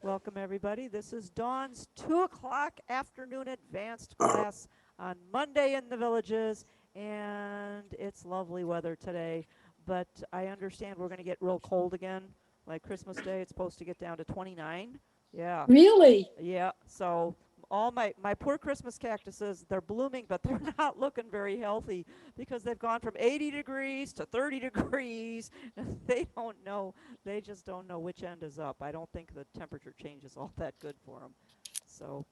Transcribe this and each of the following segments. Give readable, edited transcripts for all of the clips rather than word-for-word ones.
Welcome, everybody. This is Dawn's 2 o'clock afternoon advanced class on Monday in the Villages, and it's lovely weather today. But I understand we're going to get real cold again. Like Christmas Day, it's supposed to get down to 29. Yeah, Really? yeah. So all my poor Christmas cactuses, they're blooming, but they're not looking very healthy because they've gone from 80 degrees to 30 degrees. They don't know. They just don't know which end is up. I don't think the temperature change is all that good for them. So,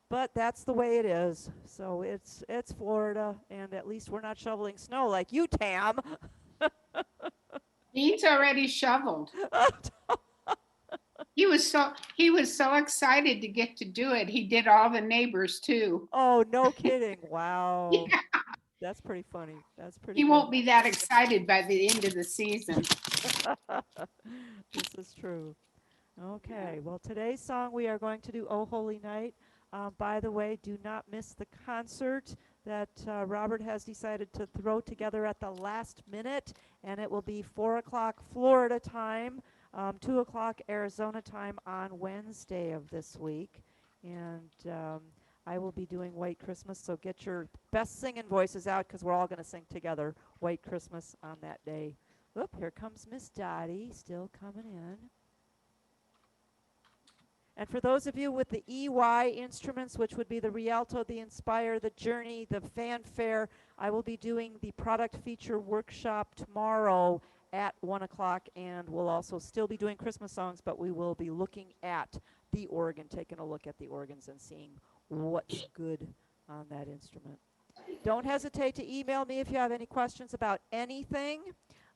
but that's the way it is. So it's Florida, and at least we're not shoveling snow like you, Tam. He's already shoveled. He was so excited to get to do it. He did all the neighbors too. Oh, no kidding. Wow. Yeah, That's pretty funny. That's pretty he good. won't be that excited by the end of the season. This is true. Okay, well, today's song we are going to do "Oh Holy Night." By the way, do not miss the concert that Robert has decided to throw together at the last minute, and it will be 4 o'clock Florida time, 2 o'clock Arizona time on Wednesday of this week. And I will be doing White Christmas, so get your best singing voices out because we're all going to sing together White Christmas on that day. Oop, here comes Miss Dottie, still coming in. And for those of you with the EY instruments, which would be the Rialto, the Inspire, the Journey, the Fanfare, I will be doing the product feature workshop tomorrow at 1 o'clock, and we'll also still be doing Christmas songs, but we will be looking at the organ, taking a look at the organs and seeing what's good on that instrument. Don't hesitate to email me if you have any questions about anything.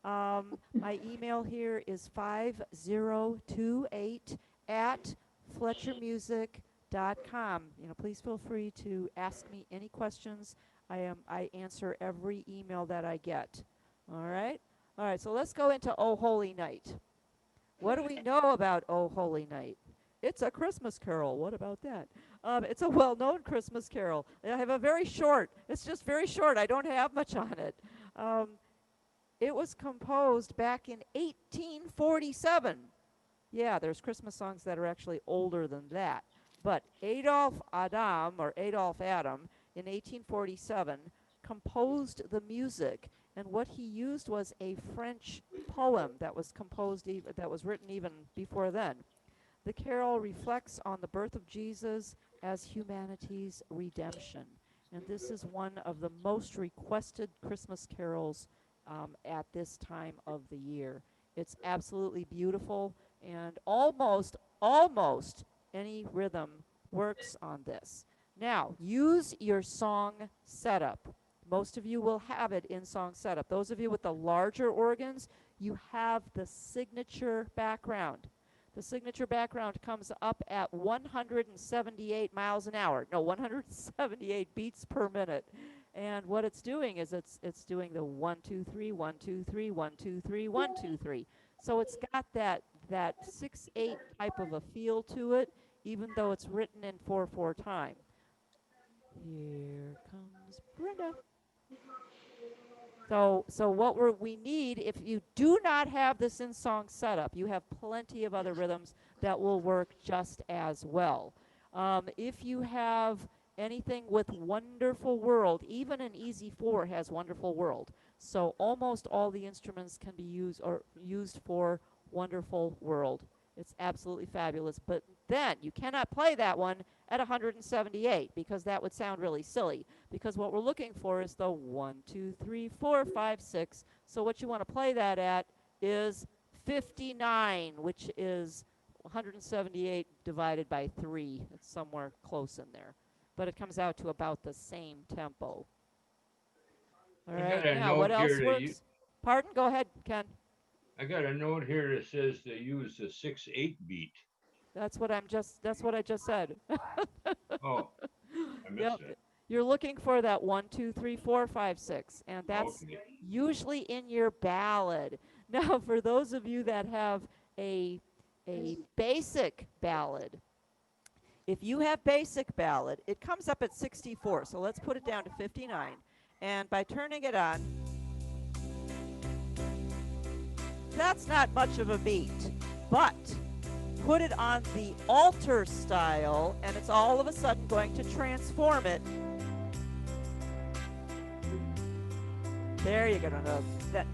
My email here is 5028 at FletcherMusic.com. Please feel free to ask me any questions. I answer every email that I get. All right? All right, so let's go into Oh Holy Night. What do we know about Oh Holy Night? It's a Christmas carol. What about that? It's a well-known Christmas carol. I have a very short. It's just very short. I don't have much on it. It was composed back in 1847. Yeah, there's Christmas songs that are actually older than that. But Adolf Adam in 1847 composed the music, and what he used was a French poem that was that was written even before then. The carol reflects on the birth of Jesus as humanity's redemption, and this is one of the most requested Christmas carols at this time of the year. It's absolutely beautiful, and almost any rhythm works on this. Now, use your song setup. Most of you will have it in song setup. Those of you with the larger organs, you have the signature background. The signature background comes up at 178 miles an hour. No, 178 beats per minute. And what it's doing is it's doing the 1 2 3 1 2 3 1 2 3 1 2 3. So it's got that 6/8 type of a feel to it, even though it's written in 4/4 time. Here comes Brenda. So what we need, if you do not have this in song setup, you have plenty of other rhythms that will work just as well. If you have anything with Wonderful World, even an Easy 4 has Wonderful World. So almost all the instruments can be used for Wonderful World. It's absolutely fabulous. But then you cannot play that one at 178 because that would sound really silly. Because what we're looking for is the 1, 2, 3, 4, 5, 6. So what you want to play that at is 59, which is 178 divided by 3. It's somewhere close in there. But it comes out to about the same tempo. All I right, got a now what note else here works? Pardon? Go ahead, Ken. I got a note here that says to use the 6/8 beat. That's what I just said. Oh, I Yep. missed that. You're looking for that 1, 2, 3, 4, 5, 6, and that's Okay. usually in your ballad. Now, for those of you that have a basic ballad, if you have basic ballad, it comes up at 64. So let's put it down to 59. And by turning it on, that's not much of a beat. But put it on the alter style, and it's all of a sudden going to transform it. There you go.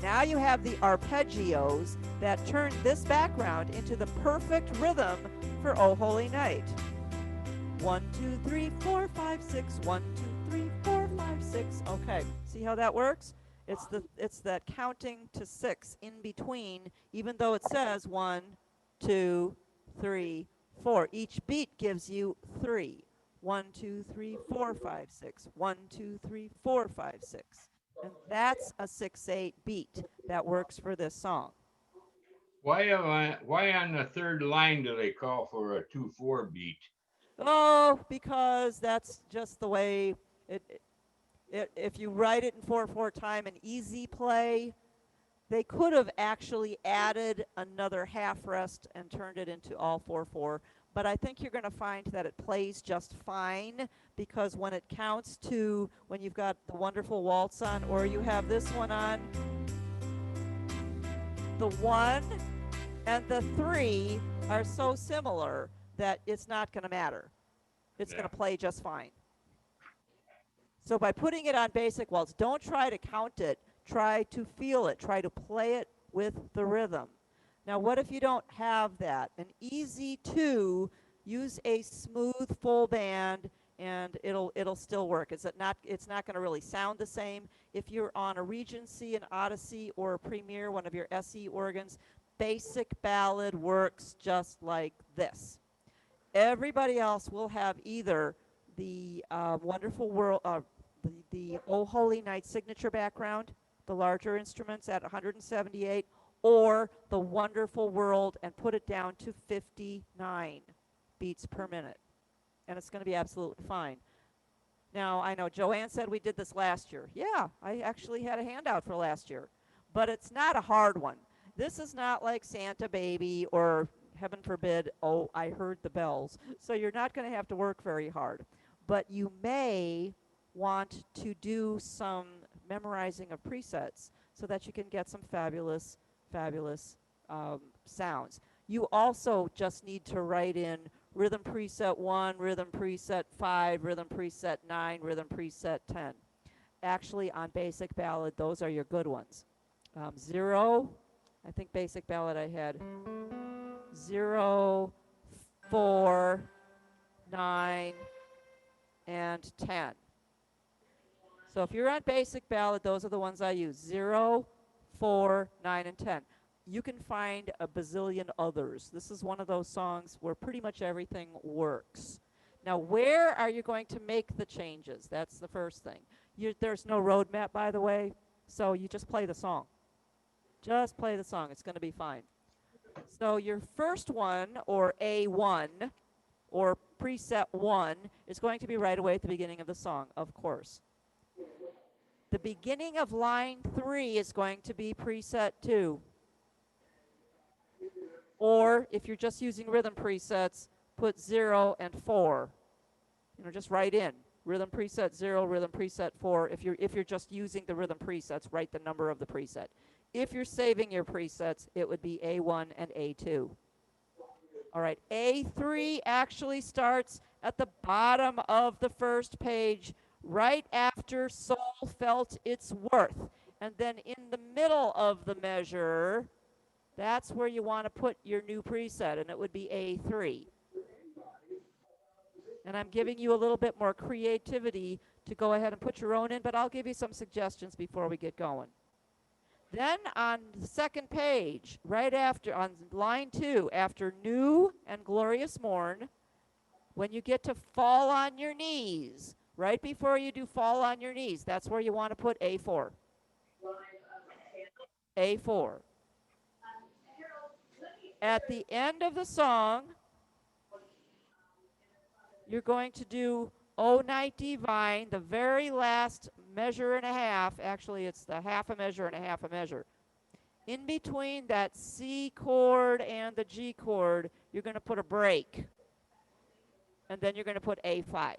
Now you have the arpeggios that turn this background into the perfect rhythm for Oh Holy Night. 1, 2, 3, 4, 5, 6. 1, 2, 3, 4, 5, 6. Okay, see how that works? It's that counting to 6 in between, even though it says 1, 2, 3, 4. Each beat gives you 3. 1, 2, 3, 4, 5, 6. 1, 2, 3, 4, 5, 6. And that's a 6/8 beat that works for this song. Why on the third line do they call for a 2/4 beat? Oh, because that's just the way if you write it in 4/4 time, an easy play, they could have actually added another half rest and turned it into all 4/4. But I think you're going to find that it plays just fine, because when it counts to, when you've got the wonderful waltz on, or you have this one on, the 1 and the 3 are so similar that it's not going to matter. It's going to play just fine. So by putting it on basic waltz, don't try to count it. Try to feel it. Try to play it with the rhythm. Now, what if you don't have that? An easy 2, use a smooth full band, and it'll still work. It's not going to really sound the same. If you're on a Regency, an Odyssey, or a Premier, one of your SE organs, basic ballad works just like this. Everybody else will have either the Wonderful World, the Oh Holy Night signature background, the larger instruments at 178, or the Wonderful World, and put it down to 59 beats per minute. And it's going to be absolutely fine. Now, I know Joanne said we did this last year. Yeah, I actually had a handout for last year. But it's not a hard one. This is not like Santa Baby or, heaven forbid, Oh, I Heard the Bells. So you're not going to have to work very hard. But you may want to do some memorizing of presets so that you can get some fabulous sounds. You also just need to write in rhythm preset 1, rhythm preset 5, rhythm preset 9, rhythm preset 10. Actually, on basic ballad, those are your good ones. 0, I think basic ballad I had 0, 4, 9, and 10. So if you're on basic ballad, those are the ones I use. 0, 4, 9, and 10. You can find a bazillion others. This is one of those songs where pretty much everything works. Now, where are you going to make the changes? That's the first thing. There's no roadmap, by the way, so you just play the song. Just play the song. It's going to be fine. So your first one, or A1, or preset 1, is going to be right away at the beginning of the song, of course. The beginning of line 3 is going to be preset 2. Or if you're just using rhythm presets, put 0 and 4. Just write in rhythm preset 0, rhythm preset 4. If you're just using the rhythm presets, write the number of the preset. If you're saving your presets, it would be A1 and A2. All right, A3 actually starts at the bottom of the first page, right after Soul Felt Its Worth. And then in the middle of the measure, that's where you want to put your new preset, and it would be A3. And I'm giving you a little bit more creativity to go ahead and put your own in, but I'll give you some suggestions before we get going. Then on the second page, right after, on line 2, after New and Glorious Morn, when you get to Fall on Your Knees, right before you do Fall on Your Knees, that's where you want to put A4. A4. At the end of the song, you're going to do O Night Divine, the very last measure and a half. Actually, it's the half a measure and a half a measure. In between that C chord and the G chord, you're going to put a break. And then you're going to put A5.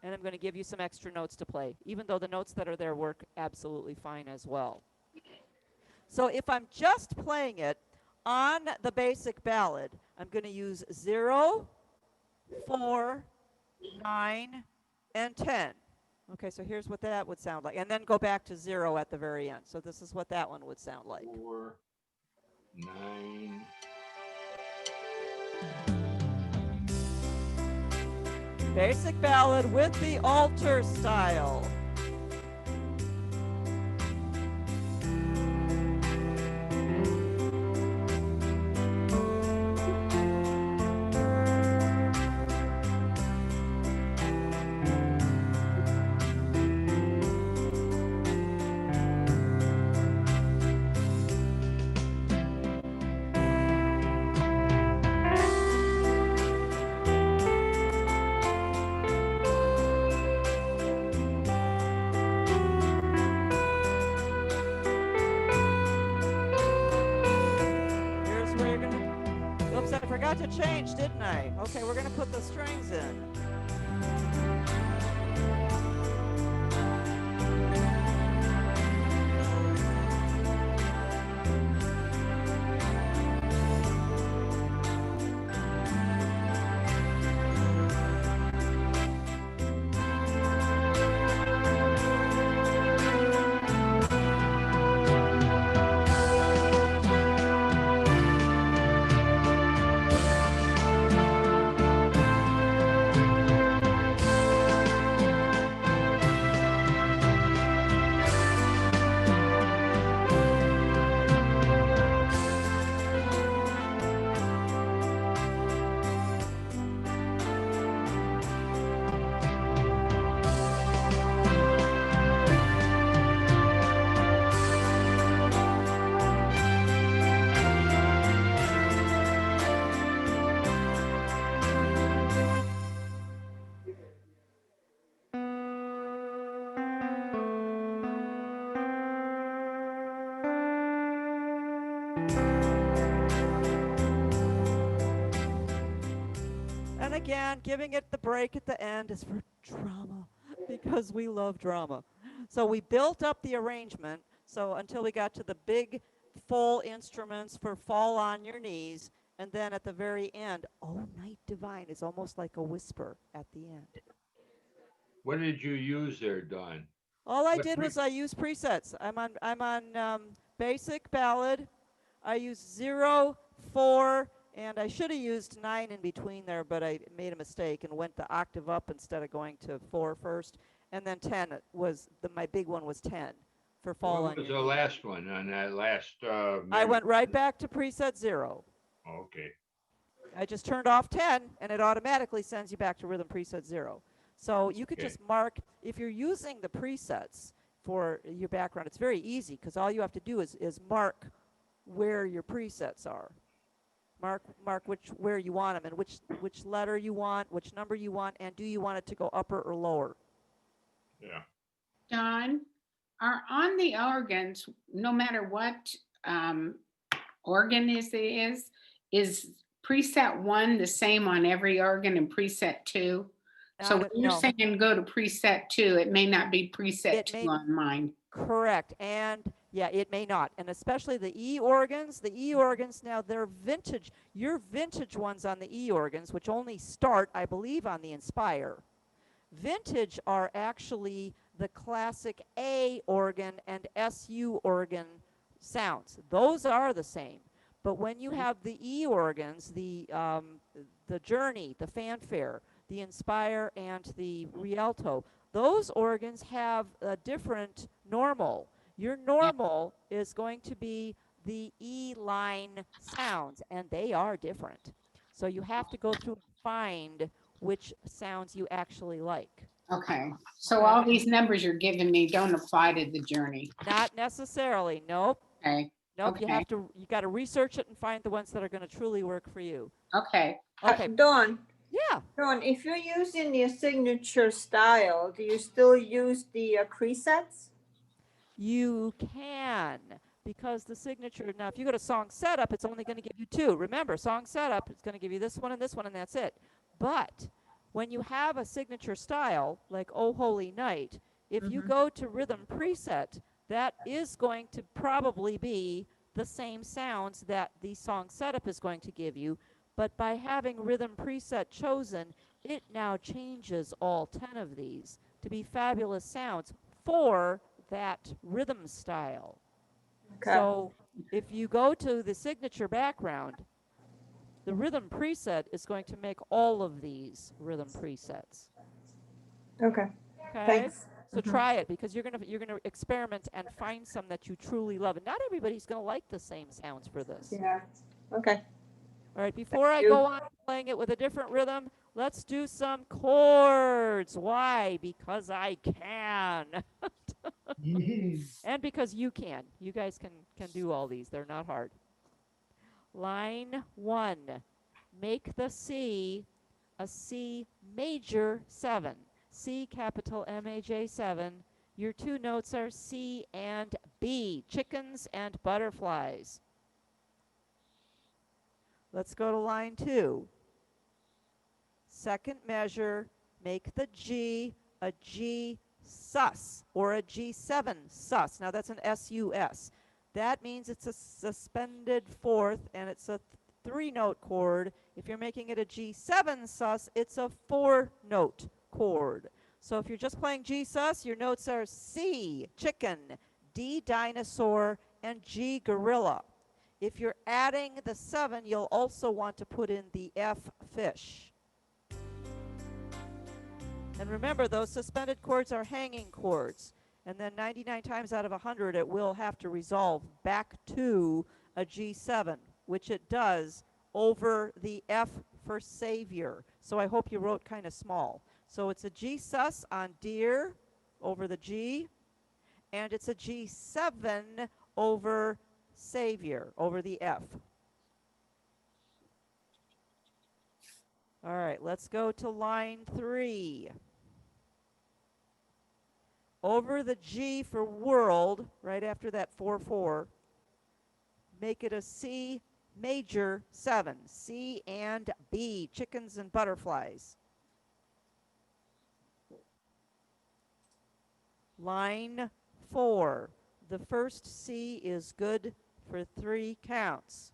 And I'm going to give you some extra notes to play, even though the notes that are there work absolutely fine as well. So if I'm just playing it on the basic ballad, I'm going to use 0, 4, 9, and 10. Okay, so here's what that would sound like. And then go back to 0 at the very end. So this is what that one would sound like. 4, 9. Basic ballad with the altar style. Here's where you're gonna, oops, I forgot to change, didn't I? Okay, we're gonna put the strings in. And again, giving it the break at the end is for drama because we love drama. So we built up the arrangement so until we got to the big full instruments for Fall on Your Knees. And then at the very end, Oh Night Divine is almost like a whisper at the end. What did you use there, Dawn? All I What did was I used presets. I'm on basic ballad. I used 0, 4, and I should have used 9 in between there, but I made a mistake and went the octave up instead of going to 4 first. And then 10 was my big one was 10 for Fall What on was Your the Knees. last one on that last I went right measurement? back to preset 0. Okay. I just turned off 10 and it automatically sends you back to rhythm preset 0. So you could Okay. just mark, if you're using the presets for your background, it's very easy because all you have to do is mark where your presets are. Mark where you want them and which letter you want, which number you want, and do you want it to go upper or lower. Yeah. Don, are on the organs, no matter what organ is preset 1 the same on every organ and preset 2? So when you're No, saying go to preset 2, it may not be preset it 2 may on mine. correct, and yeah, it may not, and especially the E organs. Now they're vintage. Your vintage ones on the E organs, which only start, I believe, on the Inspire. Vintage are actually the classic A organ and SU organ sounds. Those are the same. But when you have the E organs, the Journey, the Fanfare, the Inspire, and the Rialto, those organs have a different normal. Your normal is going to be the E line sounds, and they are different. So you have to go through and find which sounds you actually like. Okay, so Okay. all these numbers you're giving me don't apply to the Journey. Not necessarily. Nope. Okay, Nope. okay, You got to research it and find the ones that are going to truly work for you. okay. Okay. Dawn, Yeah. Dawn, if you're using your signature style, do you still use the presets? You can, because the signature, now if you go to song setup, it's only going to give you 2. Remember, song setup, it's going to give you this one, and that's it. But when you have a signature style, like Oh Holy Night, if you go to rhythm preset, that is going to probably be the same sounds that the song setup is going to give you, But by having rhythm preset chosen, it now changes all 10 of these to be fabulous sounds for that rhythm style. Okay. So if you go to the signature background, the rhythm preset is going to make all of these rhythm presets. Okay. Okay? Thanks. So try it, because you're gonna experiment and find some that you truly love. And not everybody's gonna like the same sounds for this. Yeah. Okay. All right, before I you. go on playing it with a different rhythm, let's do some chords. Why? Because I can. And because you can. You guys can do all these. They're not hard. Line 1. Make the C a C major 7. C capital M-A-J 7. Your two notes are C and B. Chickens and butterflies. Let's go to line 2. Second measure, make the G a G sus, or a G7 sus. Now that's an S-U-S. That means it's a suspended fourth, and it's a 3-note chord. If you're making it a G7 sus, it's a 4-note chord. So if you're just playing G sus, your notes are C, chicken, D, dinosaur, and G, gorilla. If you're adding the 7, you'll also want to put in the F, fish. And remember, those suspended chords are hanging chords. And then 99 times out of 100, it will have to resolve back to a G7, which it does over the F for savior. So I hope you wrote kind of small. So it's a G sus on deer over the G, and it's a G7 over savior, over the F. All right, let's go to line 3. Over the G for world, right after that 4-4, make it a C major 7. C and B, chickens and butterflies. Line 4, the first C is good for 3 counts.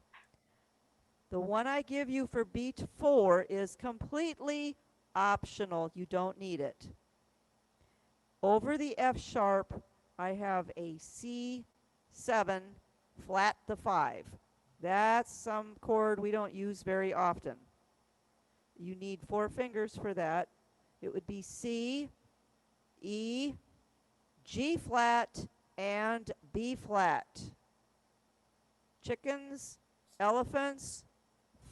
The one I give you for beat 4 is completely optional. You don't need it. Over the F sharp, I have a C7 flat the 5. That's some chord we don't use very often. You need 4 fingers for that. It would be C, E, G flat, and B flat. Chickens, elephants,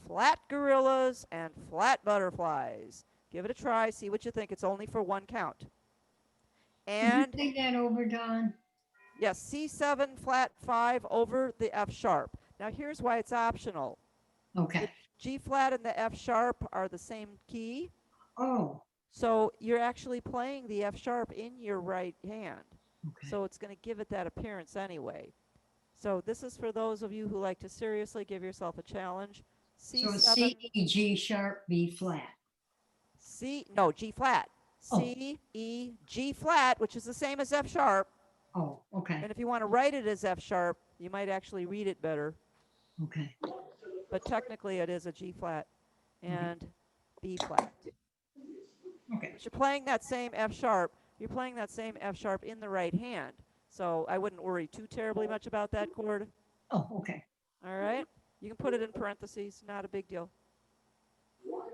flat gorillas, and flat butterflies. Give it a try, see what you think. It's only for 1 count. And Can you take that over, Dawn? yes, C7 flat 5 over the F sharp. Now here's why it's optional. Okay. The G flat and the F sharp are the same key. Oh, So you're actually playing the F sharp in your right hand. okay. So it's going to give it that appearance anyway. So this is for those of you who like to seriously give yourself a challenge. So C7, C, E, G sharp, B flat. G flat. Oh. C, E, G flat, which is the same as F sharp. Oh, okay. And if you want to write it as F sharp, you might actually read it better. Okay. But technically it is a G flat and B flat. Okay. But you're playing that same F sharp. You're playing that same F sharp in the right hand. So I wouldn't worry too terribly much about that chord. Oh, okay. All right? You can put it in parentheses. Not a big deal.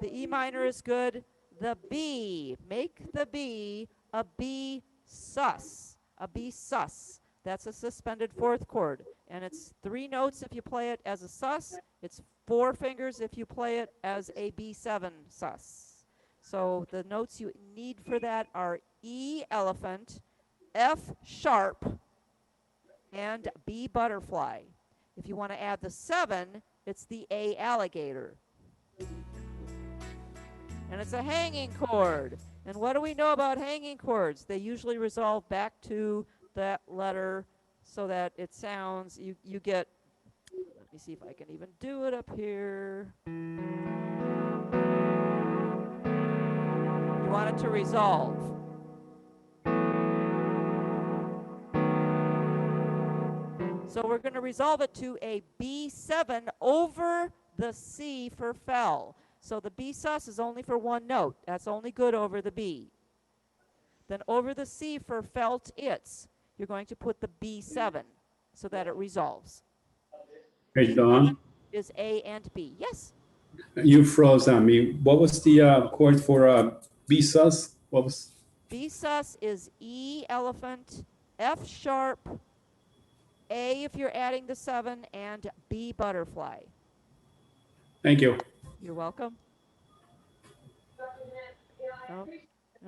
The E minor is good. The B. Make the B a B sus. A B sus. That's a suspended 4th chord. And it's 3 notes if you play it as a sus. It's 4 fingers if you play it as a B7 sus. So the notes you need for that are E elephant, F sharp, and B butterfly. If you want to add the 7, it's the A alligator. And it's a hanging chord. And what do we know about hanging chords? They usually resolve back to that letter so that it sounds, you get, let me see if I can even do it up here. You want it to resolve. So we're going to resolve it to a B7 over the C for fell. So the B sus is only for one note. That's only good over the B. Then over the C for felt its, you're going to put the B7 so that it resolves. Hey, Dawn, Is A and B. Yes? you froze on me. What was the chord for B sus? What was? B sus is E elephant, F sharp, A if you're adding the 7, and B butterfly. Thank you. You're welcome.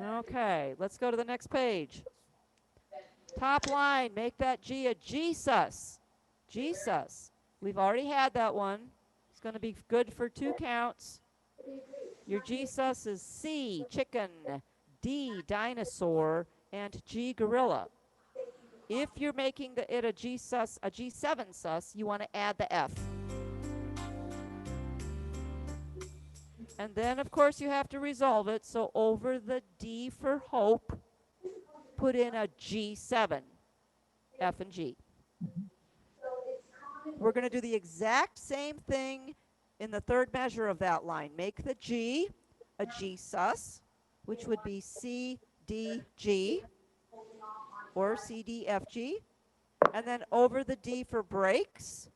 Okay, let's go to the next page. Top line, make that G a G sus. G sus. We've already had that one. It's going to be good for 2 counts. Your G sus is C, chicken, D, dinosaur, and G, gorilla. If you're making it a G sus, a G7 sus, you want to add the F. And then, of course, you have to resolve it. So over the D for hope, put in a G7, F and G. We're going to do the exact same thing in the third measure of that line. Make the G a G sus, which would be C, D, G, or C, D, F, G. And then over the D for breaks,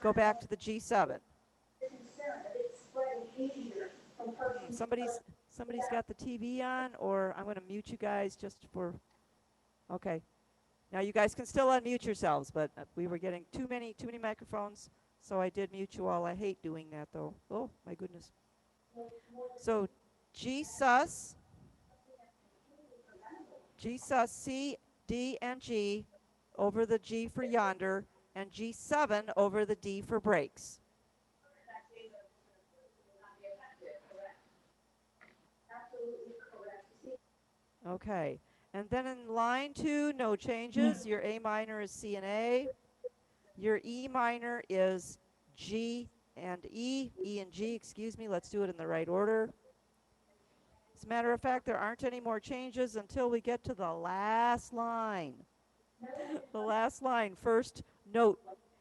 go back to the G7. Somebody's got the TV on, or I'm going to mute you guys just for, okay. Now you guys can still unmute yourselves, but we were getting too many microphones, so I did mute you all. I hate doing that though. Oh my goodness. So G sus, C, D, and G over the G for yonder, and G7 over the D for breaks. Okay, and then in line 2, no changes. Your A minor is C and A. Your E minor is G and E and G, excuse me. Let's do it in the right order. As a matter of fact, there aren't any more changes until we get to the last line. The last line, first note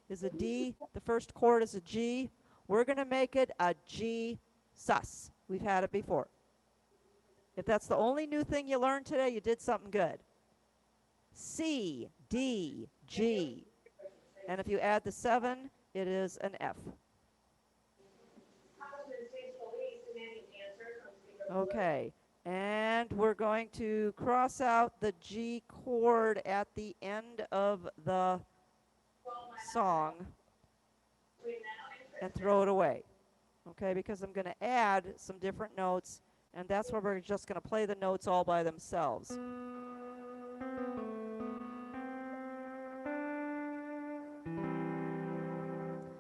is a D. The first chord is a G. We're going to make it a G sus. We've had it before. If that's the only new thing you learned today, you did something good. C, D, G. And if you add the 7, it is an F. Okay, and we're going to cross out the G chord at the end of the song and throw it away. Okay, because I'm going to add some different notes, and that's where we're just going to play the notes all by themselves.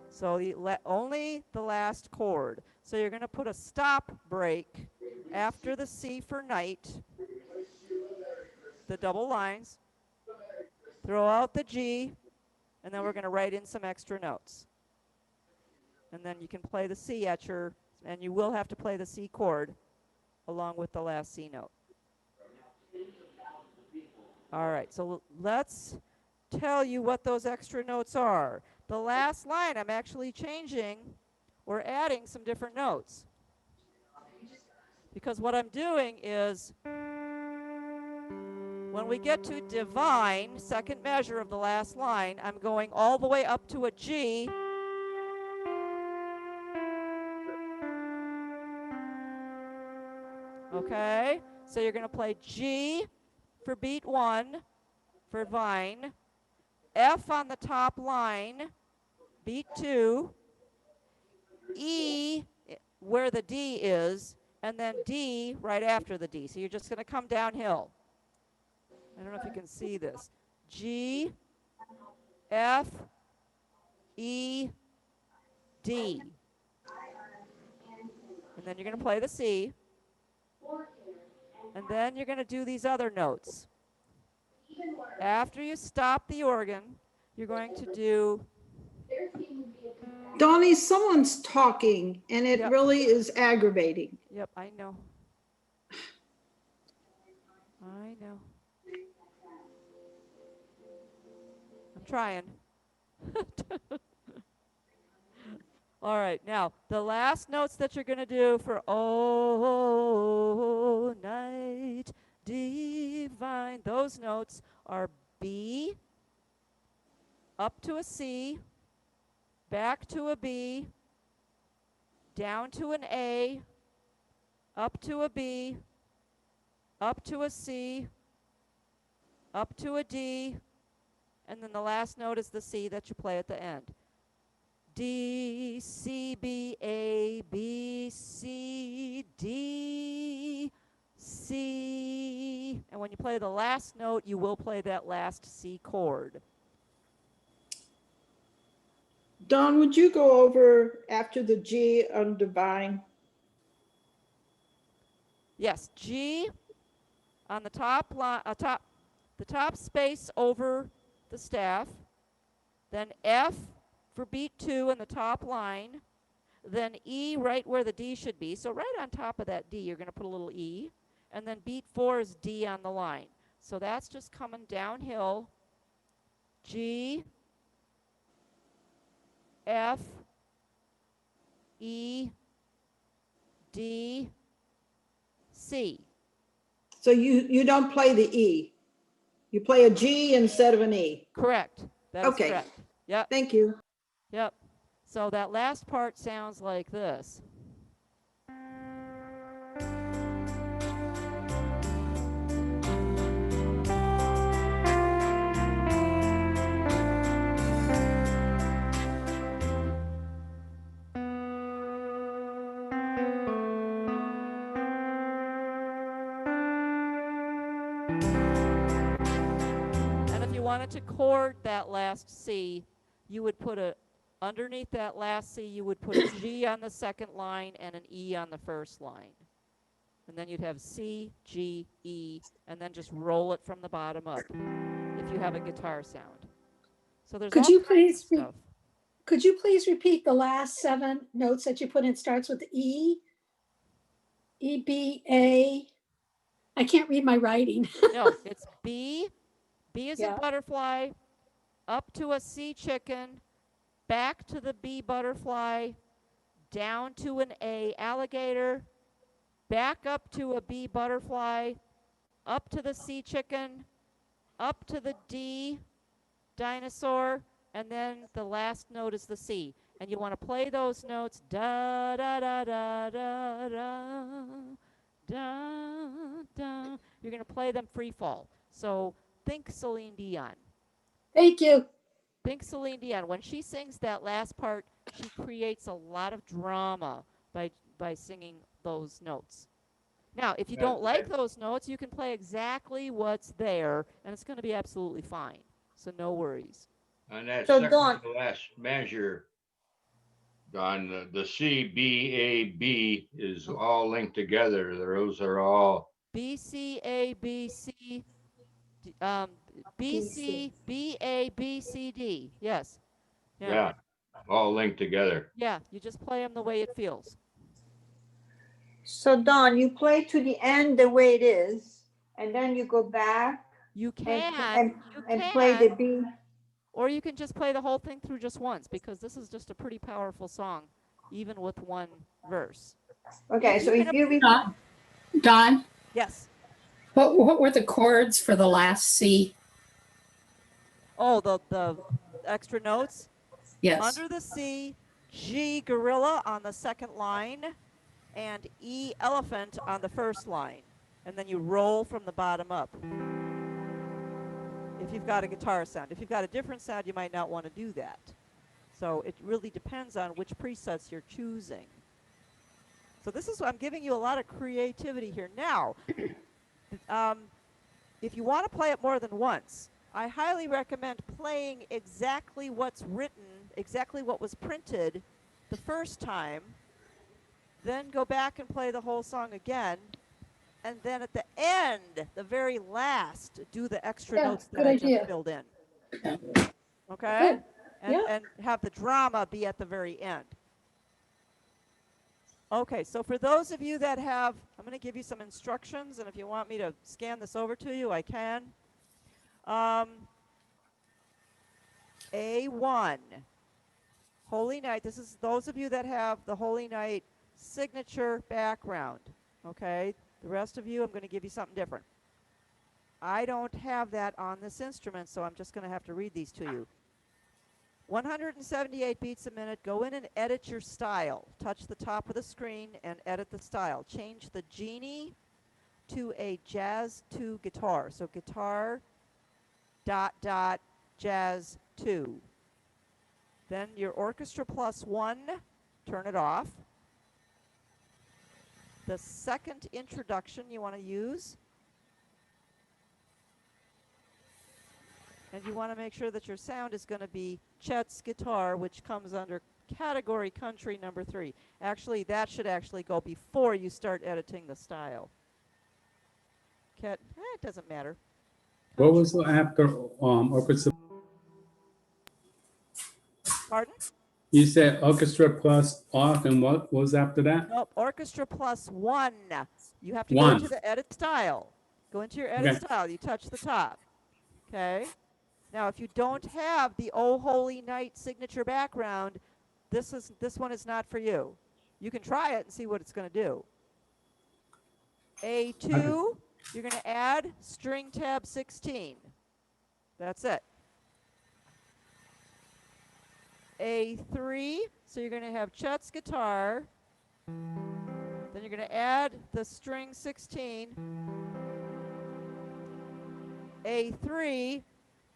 So only the last chord. So you're going to put a stop break after the C for night, the double lines, throw out the G, and then we're going to write in some extra notes. And then you can play the C at your, and you will have to play the C chord along with the last C note. All right, so let's tell you what those extra notes are. The last line, I'm actually changing or adding some different notes. Because what I'm doing is, when we get to divine, second measure of the last line, I'm going all the way up to a G. Okay, so you're going to play G for beat 1 for vine, F on the top line, beat 2, E where the D is, and then D right after the D. So you're just going to come downhill. I don't know if you can see this. G, F, E, D. And then you're going to play the C. And then you're going to do these other notes. After you stop the organ, you're going to do... Donnie, someone's talking and it Yep. really is aggravating. Yep, I know. I know. I'm trying. All right, now the last notes that you're going to do for Oh Night Divine, those notes are B, up to a C, back to a B, down to an A, up to a B, up to a C, up to a D, and then the last note is the C that you play at the end. D, C, B, A, B, C, D, C. And when you play the last note, you will play that last C chord. Dawn, would you go over after the G on divine? Yes, G on the top line, the top space over the staff. Then F for beat 2 in the top line. Then E right where the D should be. So right on top of that D, you're going to put a little E. And then beat 4 is D on the line. So that's just coming downhill. G, F, E, D, C. So you don't play the E. You play a G instead of an E. Correct. That is Okay. correct. Yep. Thank you. Yep. So that last part sounds like this. And if you wanted to chord that last C, you would put underneath that last C, you would put a G on the second line and an E on the first line. And then you'd have C, G, E, and then just roll it from the bottom up if you have a guitar sound. So there's Could all you kinds please of stuff. Could you please repeat the last 7 notes that you put in? Starts with E, E, B, A. I can't read my writing. No, it's B. B is in Yeah. butterfly, up to a C chicken, back to the B butterfly, down to an A alligator, back up to a B butterfly, up to the C chicken, up to the D dinosaur, and then the last note is the C. And you want to play those notes da da da da da da da da. You're going to play them free fall. So think Celine Dion. Thank you. Think Celine Dion. When she sings that last part, she creates a lot of drama by singing those notes. Now, if you don't like those notes, you can play exactly what's there, and it's going to be absolutely fine. So no worries. On that So, second Dawn- to last measure, Don, the C, B, A, B is all linked together. Those are all, B, C, A, B, C, B, C, B, A, B, C, D. Yes. yeah, all linked together. Yeah, you just play them the way it feels. So Dawn, you play to the end the way it is, and then you go back You and, can, play the B. or you can just play the whole thing through just once, because this is just a pretty powerful song, even with one verse. Okay, so if you Don, Yes. what were the chords for the last C? Oh, the extra notes? Yes. Under the C, G gorilla on the second line, and E elephant on the first line. And then you roll from the bottom up. If you've got a guitar sound. If you've got a different sound, you might not want to do that. So it really depends on which presets you're choosing. So this is, I'm giving you a lot of creativity here. Now, if you want to play it more than once, I highly recommend playing exactly what's written, exactly what was printed the first time, then go back and play the whole song again, and then at the end, the very last, do the extra Yeah, notes that good I idea. just filled in. Okay? Good. And have the drama be at the very end. Okay, so for those of you that have, I'm going to give you some instructions, and if you want me to scan this over to you, I can. A1, Holy Night, this is those of you that have the Holy Night signature background, okay? The rest of you, I'm going to give you something different. I don't have that on this instrument, so I'm just going to have to read these to you. 178 beats a minute. Go in and edit your style. Touch the top of the screen and edit the style. Change the genie to a jazz 2 guitar. So guitar ... jazz 2. Then your orchestra +1, turn it off. The second introduction you want to use. And you want to make sure that your sound is going to be Chet's guitar, which comes under category country number 3. Actually, that should actually go before you start editing the style. It doesn't matter. What was after orchestra? Pardon? You said orchestra plus off, and what was after that? Nope, orchestra +1. You have to go 1. into the edit style. Go into your edit Okay. style. You touch the top. Okay? Now, if you don't have the Oh Holy Night signature background, this one is not for you. You can try it and see what it's going to do. A2, you're going to add string tab 16. That's it. A3, so you're going to have Chet's guitar. Then you're going to add the string 16. A3,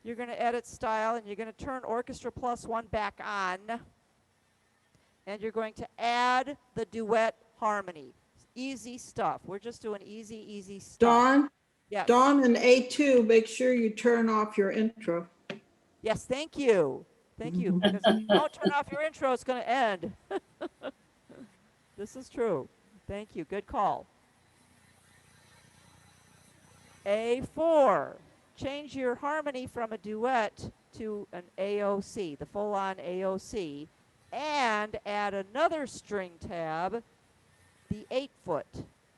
you're going to edit style, and you're going to turn orchestra +1 back on. And you're going to add the duet harmony. Easy stuff. We're just doing easy stuff. Dawn, Yes. Dawn and A2, make sure you turn off your intro. Yes, thank you. Thank you. Because if you don't turn off your intro, it's going to end. This is true. Thank you. Good call. A4. Change your harmony from a duet to an AOC, the full-on AOC, and add another string tab, the 8-foot.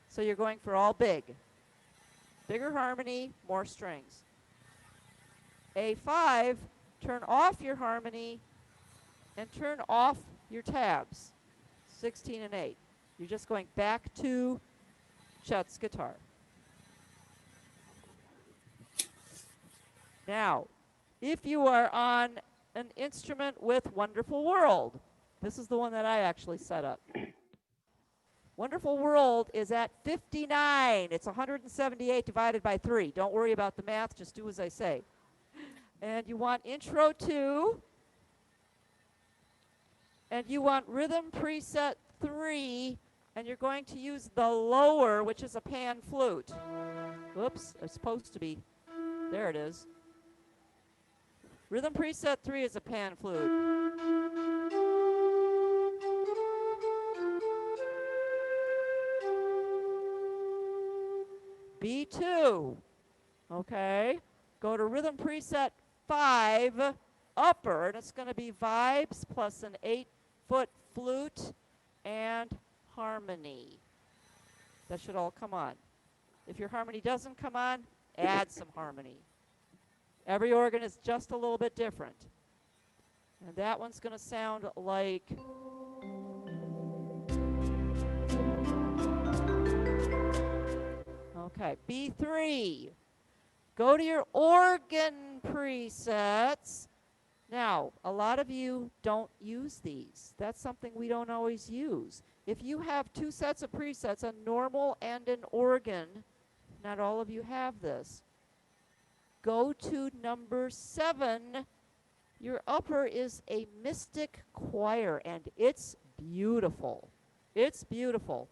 So you're going for all big. Bigger harmony, more strings. A5, turn off your harmony and turn off your tabs, 16 and 8. You're just going back to Chet's guitar. Now, if you are on an instrument with Wonderful World, this is the one that I actually set up. Wonderful World is at 59. It's 178 divided by 3. Don't worry about the math, just do as I say. And you want intro 2. And you want rhythm preset 3. And you're going to use the lower, which is a pan flute. Whoops, it's supposed to be. There it is. Rhythm preset 3 is a pan flute. B2. Okay. Go to rhythm preset 5 upper, and it's going to be vibes plus an 8-foot flute and harmony. That should all come on. If your harmony doesn't come on, add some harmony. Every organ is just a little bit different. And that one's going to sound like... Okay, B3. Go to your organ presets. Now, a lot of you don't use these. That's something we don't always use. If you have 2 sets of presets, a normal and an organ, not all of you have this. Go to number 7. Your upper is a mystic choir, and it's beautiful. It's beautiful.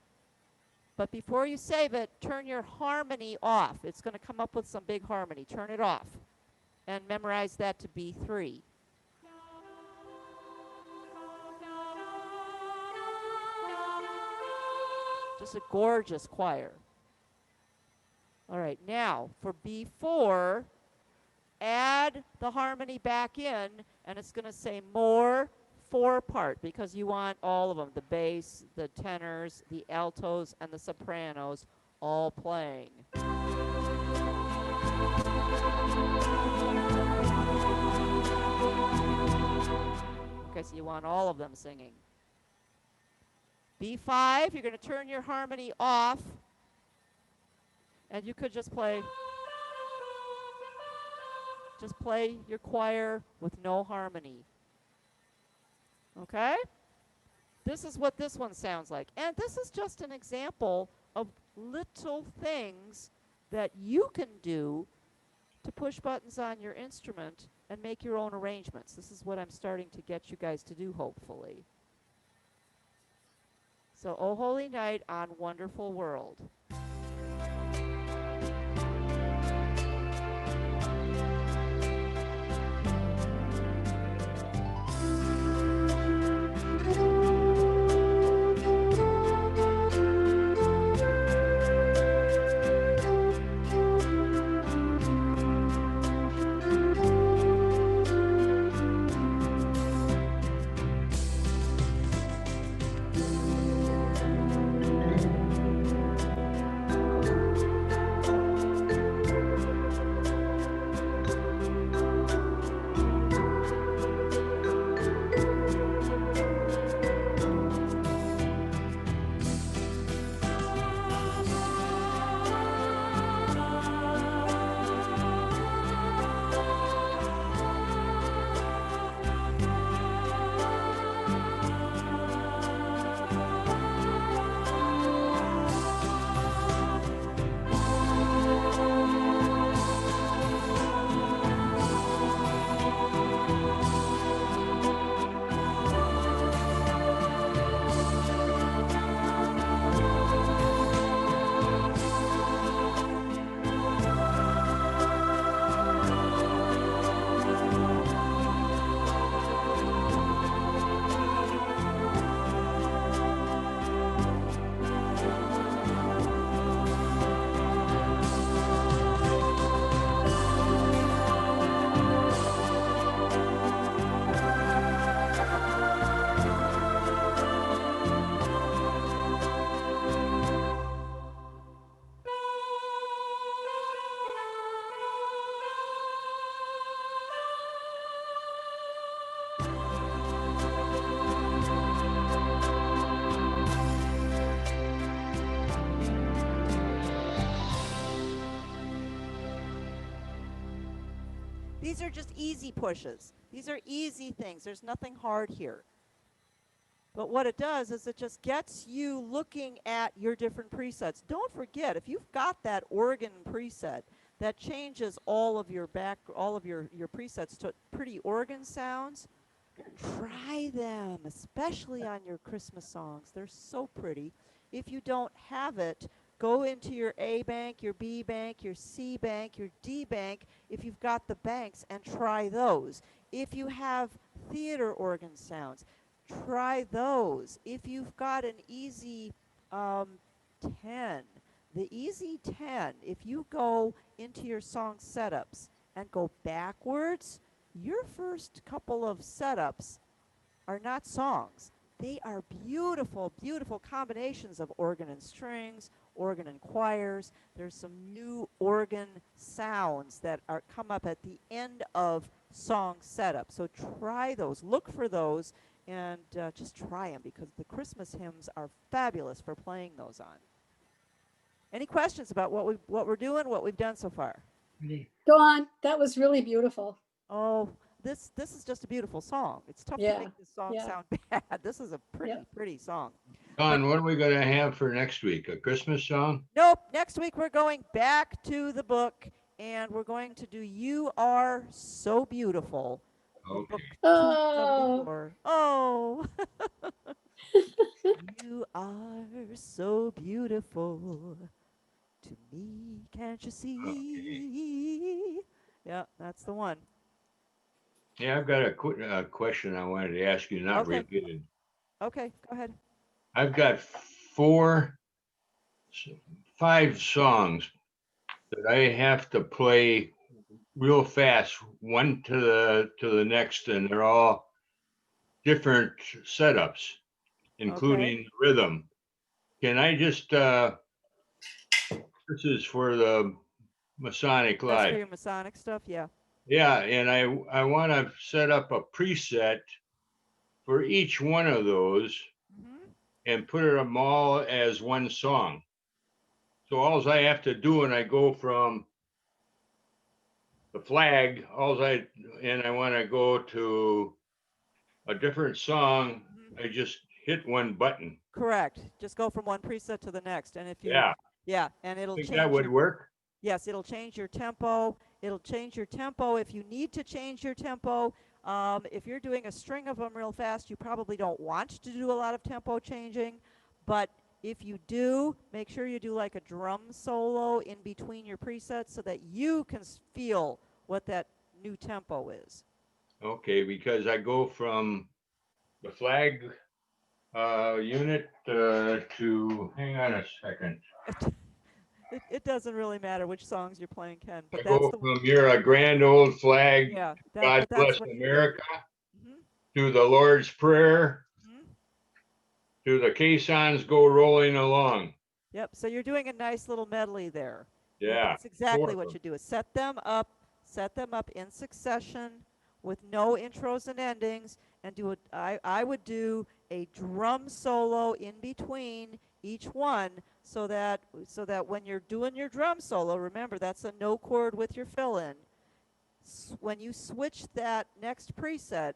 But before you save it, turn your harmony off. It's going to come up with some big harmony. Turn it off and memorize that to B3. Just a gorgeous choir. All right, now for B4, add the harmony back in, and it's going to say more 4-part because you want all of them, the bass, the tenors, the altos, and the sopranos all playing. Okay, so you want all of them singing. B5, you're going to turn your harmony off. And you could just play your choir with no harmony. Okay? This is what this one sounds like. And this is just an example of little things that you can do to push buttons on your instrument and make your own arrangements. This is what I'm starting to get you guys to do, hopefully. So, O Holy Night on Wonderful World. These are just easy pushes. These are easy things. There's nothing hard here. But what it does is it just gets you looking at your different presets. Don't forget, if you've got that organ preset that changes all of your presets to pretty organ sounds, try them, especially on your Christmas songs. They're so pretty. If you don't have it, go into your A bank, your B bank, your C bank, your D bank, if you've got the banks, and try those. If you have theater organ sounds, try those. If you've got an easy 10, the easy 10, if you go into your song setups and go backwards, your first couple of setups are not songs. They are beautiful, beautiful combinations of organ and strings, organ and choirs. There's some new organ sounds that come up at the end of song setup. So try those, look for those, and just try them, because the Christmas hymns are fabulous for playing those on. Any questions about what we're doing, what we've done so far? Dawn, that was really beautiful. Oh, this is just a beautiful song. It's tough Yeah, to make this song yeah. sound bad. This is a pretty, Yep. pretty song. Don, what are we gonna have for next week? A Christmas song? Nope. Next week we're going back to the book, and we're going to do "You Are So Beautiful." From book Okay. Oh, 274. Oh. You are so beautiful to me, can't you see? Yeah, that's the one. Yeah, I've got a question I wanted to ask you, not Okay. related. Okay, go ahead. I've got 5 songs that I have to play real fast, one to the next, and they're all different setups, including rhythm. Can I just this is for the Masonic That's for Live. your Masonic stuff, yeah. Yeah, and I want to set up a preset for each one of those Mhm. and put them all as one song. So all I have to do when I go from the flag, and I want to go to a different song, Mhm. I just hit one button. Correct. Just go from one preset to the next. And if you, Yeah, yeah, and it'll think that change would your, work? yes, it'll change your tempo. It'll change your tempo. If you need to change your tempo, if you're doing a string of them real fast, you probably don't want to do a lot of tempo changing. But if you do, make sure you do like a drum solo in between your presets so that you can feel what that new tempo is. Okay, because I go from the flag unit to, hang on a second. It doesn't really matter which songs you're playing, Ken, but I that's go the, from You're a Grand Old Flag, yeah, God but that's Bless what, America, mhm, to the Lord's Prayer, mhm. to the caissons go rolling along. Yep. So you're doing a nice little medley there. And Yeah, that's exactly 4 of what them. you do is set them up in succession with no intros and endings and do it. I would do a drum solo in between each one so that when you're doing your drum solo, remember that's a no chord with your fill in. When you switch that next preset,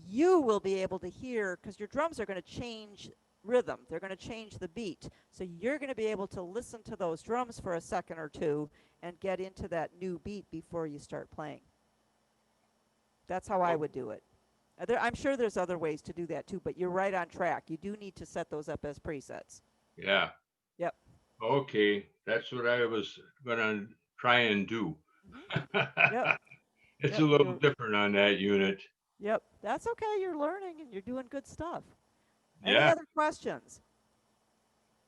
you will be able to hear because your drums are going to change rhythm. They're going to change the beat. So you're going to be able to listen to those drums for a second or two and get into that new beat before you start playing. That's how I would do it. I'm sure there's other ways to do that too, but you're right on track. You do need to set those up as presets. Yeah, Yep. okay, that's what I was gonna try and do. Yep. It's a Yep. little different on that unit. Yep. That's okay. You're learning and you're doing good stuff. Any Yeah, other questions?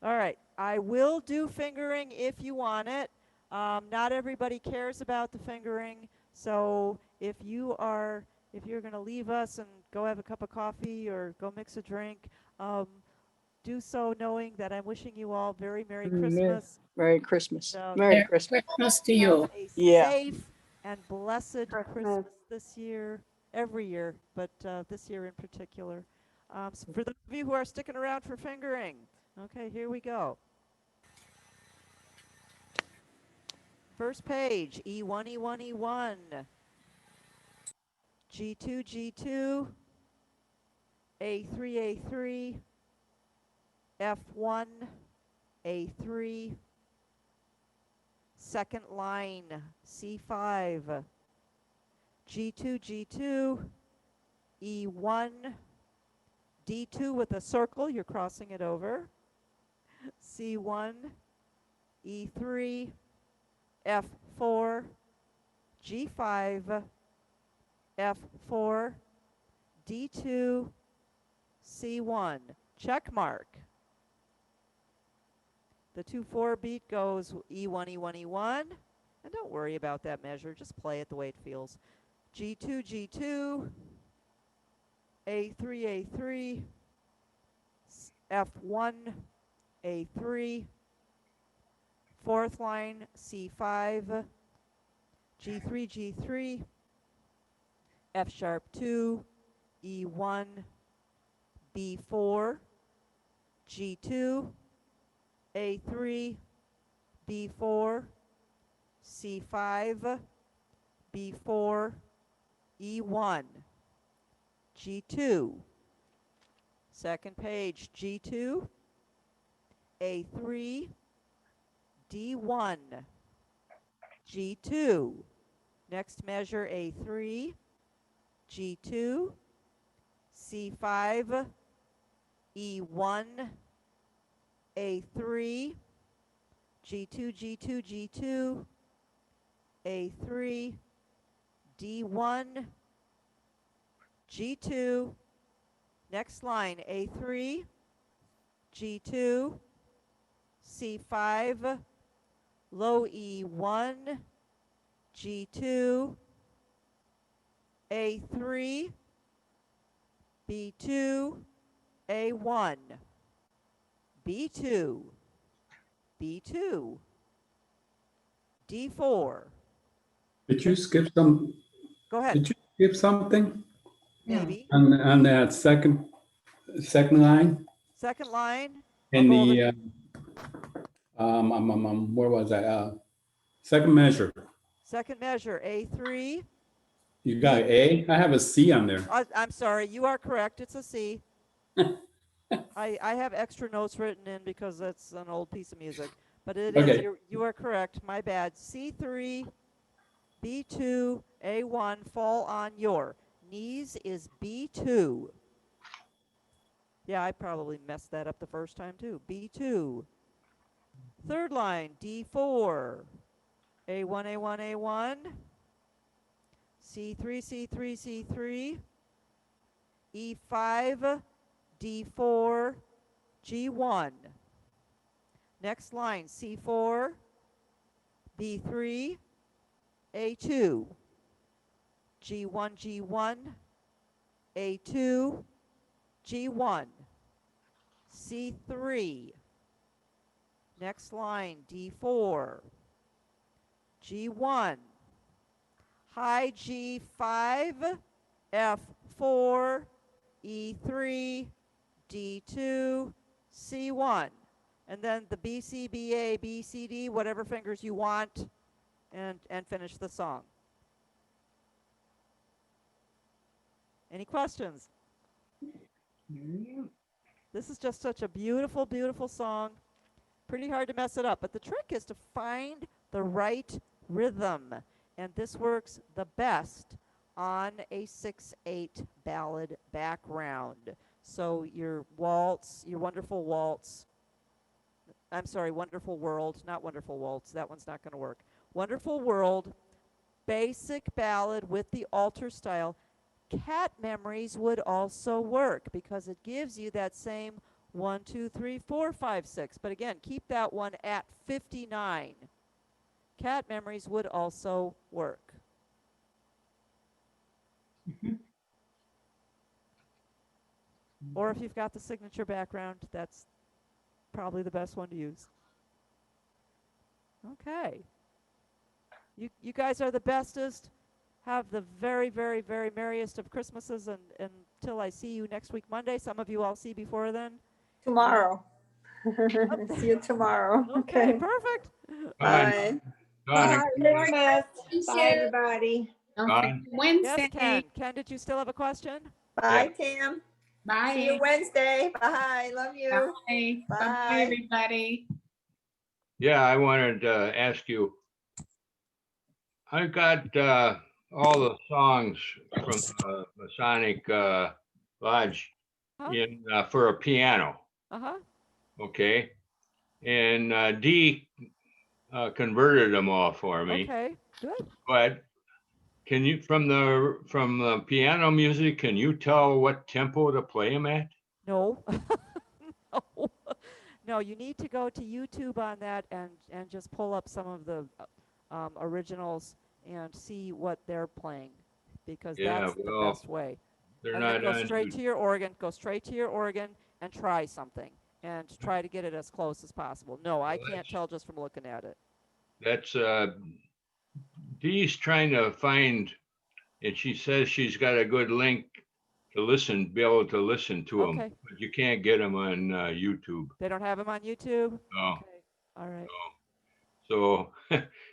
All right, I will do fingering if you want it. Not everybody cares about the fingering, so if you're going to leave us and go have a cup of coffee or go mix a drink, um, do so knowing that I'm wishing you all very Merry Christmas. Merry Christmas. Uh, Merry Merry Christmas. Christmas to have you. a Yeah. safe and blessed Christmas. Christmas this year, every year, but this year in particular. So for those of you who are sticking around for fingering, okay, here we go. First page, E1, E1, E1, G2, G2, A3, A3, F1, A3, second line, C5, G2, G2, E1, D2 with a circle, you're crossing it over, C1, E3, F4, G5, F4, D2, C1, check mark. The 2/4 beat goes E1, E1, E1. And don't worry about that measure, just play it the way it feels. G2, G2, A3, A3, F1, A3, fourth line, C5, G3, G3, F sharp 2, E1, B4, G2, A3, B4, C5, B4, E1, G2. Second page, G2, A3, D1, G2. Next measure, A3, G2, C5, E1, A3, G2, G2, G2, A3, D1, G2, next line, A3, G2, C5, low E1, G2, A3, B2, A1, B2, B2, D4. Did you skip some? Go ahead. Did you skip something? Yeah. maybe. On that second line Second line. I'll in go over the, where was I? Second measure. second measure, A3. You got A? I have a C on there. I'm sorry, you are correct. It's a C. I have extra notes written in because it's an old piece of music. But it is, Okay. you are correct. My bad. C3, B2, A1, fall on your knees is B2. Yeah, I probably messed that up the first time too. B2. Third line, D4. A1, A1, A1. C3, C3, C3. E5, D4, G1. Next line, C4, B3, A2, G1, G1, A2, G1, C3. Next line, D4, G1, high G5, F4, E3, D2, C1. And then the B, C, B, A, B, C, D, whatever fingers you want, and finish the song. Any questions? This is just such a beautiful, beautiful song. Pretty hard to mess it up, but the trick is to find the right rhythm. And this works the best on a 6/8 ballad background. So your waltz, your wonderful waltz, I'm sorry, Wonderful World, not Wonderful Waltz, that one's not going to work. Wonderful World, basic ballad with the alter style. Cat Memories would also work because it gives you that same 1, 2, 3, 4, 5, 6. But again, keep that one at 59. Cat Memories would also work. Or if you've got the signature background, that's probably the best one to use. Okay. You guys are the bestest. Have the very, very, very merriest of Christmases until I see you next week Monday. Some of you I'll see before then. Tomorrow. See you tomorrow. Okay, Okay. perfect. Bye. Donna, Bye. Thank Bye, you. everybody. Don't Bye. forget Yes, Wednesday. Ken. Ken, did you still have a question? Bye, Tim. See you Bye. Wednesday. Bye. Love you. Bye. Bye, Bye. everybody. yeah, I wanted to ask you. I got all the songs from Masonic Lodge Huh? in for a piano, Uh-huh. okay? And Dee converted them all for me. Okay, good. But can you from the piano music? Can you tell what tempo to play them at? No. No. No, you need to go to YouTube on that and just pull up some of the originals and see what they're playing because Yeah, that's the well, best way. they're And then not go on. straight to your organ, go straight to your organ and try something and try to get it as close as possible. No, I Well, can't that's- tell just from looking at it. That's Dee's trying to find, and she says she's got a good link to listen, be able to listen to them, Okay. but you can't get them on YouTube. They don't have them on YouTube? No, Okay. All right. so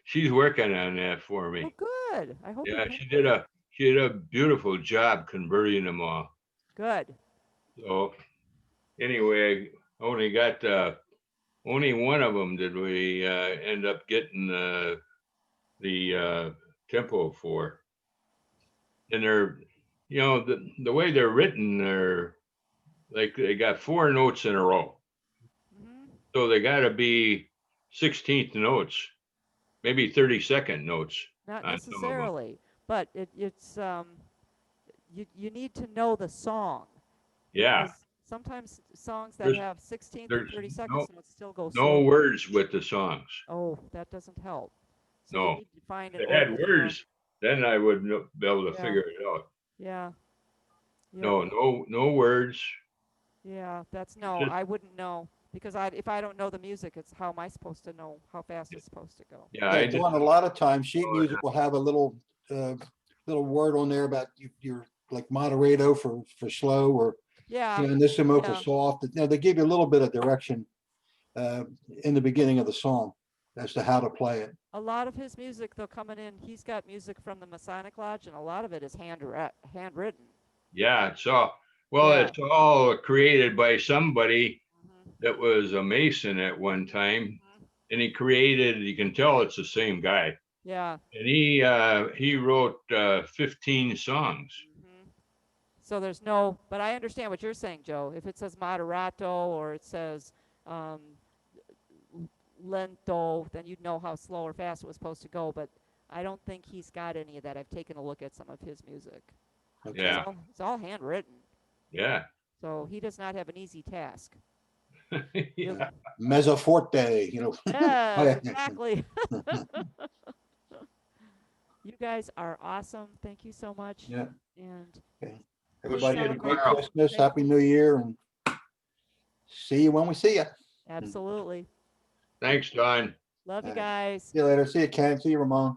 she's working on that for Well, me. good. I hope you Yeah, can. she did a beautiful job converting them all. Good. So anyway, I only got only one of them did we end up getting the tempo for, and they're, you know, the way they're written, they're like they got 4 notes in a row, Hmm. so they got to be 16th notes, maybe 32nd notes Not on some of them. necessarily, but it's you need to know the song Yeah, because sometimes songs that There's- have 16th and there's 32nd notes still go no slow. words with the songs. Oh, that doesn't help. So No. you need to find an If they had organ. words, then I would be able to Yeah. figure it out. Yeah. No, no words. Yeah, that's no, Just- I wouldn't know because if I don't know the music, it's how am I supposed to know how fast it's supposed to go? Yeah, I Yeah, just, Dawn, a lot of times sheet Oh, music will have a little word on there about your like moderato for slow or Yeah, pianissimo for yeah. soft. They give you a little bit of direction in the beginning of the song as to how to play it. A lot of his music, though, coming in, he's got music from the Masonic Lodge, and a lot of it is handwritten. Yeah, well, Yeah. it's all created by somebody Mhm. that was a Mason at one time. Mhm. And he created, you can tell it's the same guy. Yeah. And he wrote 15 songs. Mhm. So there's no, but I understand what you're saying, Joe. If it says moderato or it says um, lento, then you'd know how slow or fast it was supposed to go. But I don't think he's got any of that. I've taken a look at some of his music. Okay. Yeah, It's all handwritten. yeah. So he does not have an easy task. Yeah. Mezzo forte, Yes, yeah. exactly. You guys are awesome. Thank you so much. Yeah. And Everybody have a great Celebrate. Christmas, Thank Happy New Year, and see you when we see you. absolutely. Thanks, Don. Love you All right. guys. See you later. See you, Ken. See you, Ramon.